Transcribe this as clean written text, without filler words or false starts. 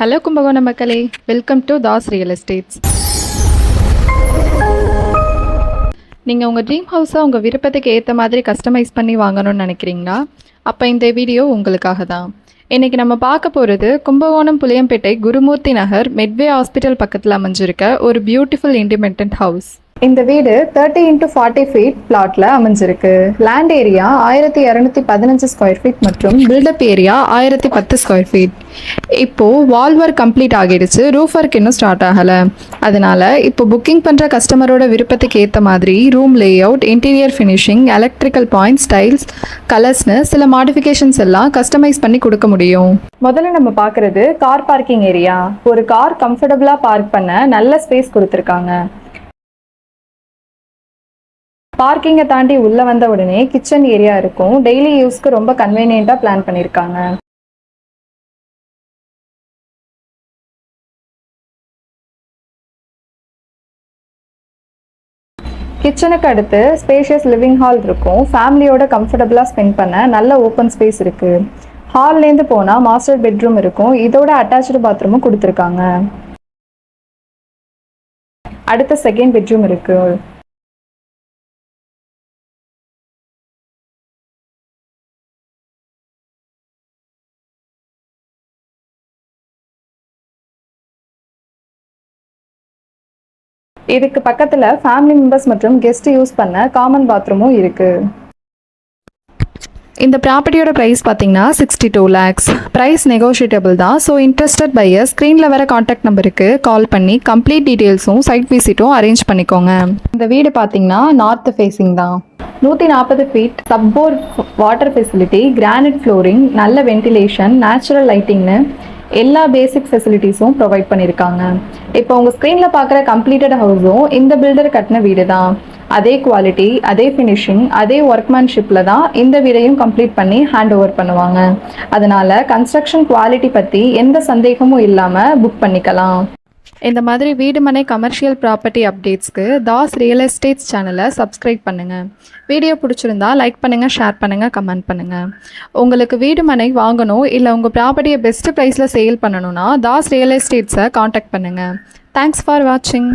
Hello Kumbakonam மக்களே, welcome to Das real estates. நீங்கள் உங்கள் ட்ரீம் ஹவுஸை உங்கள் விருப்பத்துக்கு ஏற்ற மாதிரி கஸ்டமைஸ் பண்ணி வாங்கணும்னு நினைக்கிறீங்களா? அப்போ இந்த வீடியோ உங்களுக்காக தான். இன்றைக்கி நம்ம பார்க்க போகிறது கும்பகோணம் புளியம்பேட்டை குருமூர்த்தி நகர் மெட்வே ஹாஸ்பிட்டல் பக்கத்தில் அமைஞ்சிருக்க ஒரு பியூட்டிஃபுல் இண்டிபெண்டன்ட் ஹவுஸ். இந்த வீடு 30x40 ஃபீட் பிளாட்ல அமைஞ்சிருக்கு. லேண்ட் ஏரியா 1215 ஸ்கொயர் ஃபீட் மற்றும் பில்டப் ஏரியா 1010 ஸ்கொயர் ஃபீட். இப்போ வால் ஒர்க் கம்ப்ளீட் ஆகிடுச்சு, ரூஃப் ஒர்க் இன்னும் ஸ்டார்ட் ஆகலை. அதனால இப்போ புக்கிங் பண்ணுற கஸ்டமரோட விருப்பத்துக்கு ஏற்ற மாதிரி room layout, interior finishing, electrical point, styles, கலர்ஸ்னு சில மாடிஃபிகேஷன்ஸ் எல்லாம் கஸ்டமைஸ் பண்ணி கொடுக்க முடியும். முதல்ல நம்ம பார்க்குறது கார் பார்க்கிங் ஏரியா. ஒரு கார் கம்ஃபர்டபுளாக பார்க் பண்ண நல்ல ஸ்பேஸ் கொடுத்துருக்காங்க. பார்க்கிங்கை தாண்டி உள்ளே வந்த உடனே கிச்சன் ஏரியா இருக்கும். டெய்லி யூஸ்க்கு ரொம்ப கன்வீனியண்ட்டாக பிளான் பண்ணியிருக்காங்க. கிச்சனுக்கு அடுத்து ஸ்பேஷியஸ் லிவிங் ஹால் இருக்கும். ஃபேமிலியோட கம்ஃபர்டபுளாக ஸ்பெண்ட் பண்ண நல்ல ஓப்பன் ஸ்பேஸ் இருக்குது. ஹால்லேருந்து போனால் மாஸ்டர் பெட்ரூம் இருக்கும். இதோட அட்டாச்சு பாத்ரூமும் கொடுத்துருக்காங்க. அடுத்த செகண்ட் பெட்ரூம் இருக்குது. இதுக்கு பக்கத்தில் ஃபேமிலி மெம்பர்ஸ் மற்றும் கெஸ்ட் யூஸ் பண்ண காமன் பாத்ரூமும் இருக்குது. இந்த ப்ராப்பர்ட்டியோட ப்ரைஸ் பார்த்தீங்கன்னா 62 lakhs. ப்ரைஸ் நெகோஷியேட்டபிள் தான். ஸோ இன்ட்ரெஸ்டட் பையர் ஸ்க்ரீனில் வர காண்டாக்ட் நம்பருக்கு கால் பண்ணி கம்ப்ளீட் டீட்டெயில்ஸும் சைட் விசிட்டும் அரேஞ்ச் பண்ணிக்கோங்க. இந்த வீடு பார்த்தீங்கன்னா நார்த் ஃபேஸிங் தான். 140 ஃபீட், சப்போர் வாட்டர் ஃபெசிலிட்டி, கிரானைட் ஃப்ளோரிங், நல்ல வென்டிலேஷன், நேச்சுரல் லைட்டிங்னு எல்லா பேசிக் ஃபெசிலிட்டிஸும் ப்ரொவைட் பண்ணியிருக்காங்க. இப்போ உங்கள் ஸ்க்ரீனில் பார்க்குற கம்ப்ளீட்டட் ஹவுஸும் இந்த பில்டர் கட்டின வீடு தான். அதே குவாலிட்டி, அதே ஃபினிஷிங், அதே ஒர்க்மேன்ஷிப்பில் தான் இந்த வீடையும் கம்ப்ளீட் பண்ணி ஹேண்ட் ஓவர் பண்ணுவாங்க. அதனால் கன்ஸ்ட்ரக்ஷன் குவாலிட்டி பற்றி எந்த சந்தேகமும் இல்லாமல் புக் பண்ணிக்கலாம். இந்த மாதிரி வீடு மனை கமர்ஷியல் ப்ராப்பர்ட்டி அப்டேட்ஸ்க்கு தாஸ் ரியல் எஸ்டேட்ஸ் சேனலை சப்ஸ்கிரைப் பண்ணுங்கள். வீடியோ பிடிச்சிருந்தா லைக் பண்ணுங்கள், ஷேர் பண்ணுங்கள், கமெண்ட் பண்ணுங்கள். உங்களுக்கு வீடு மனை வாங்கணும் இல்லை உங்கள் ப்ராப்பர்ட்டியை பெஸ்ட்டு ப்ரைஸில் சேல் பண்ணணுன்னா தாஸ் ரியல் எஸ்டேட்ஸை காண்டாக்ட் பண்ணுங்கள். தேங்க்ஸ் ஃபார் வாட்சிங்.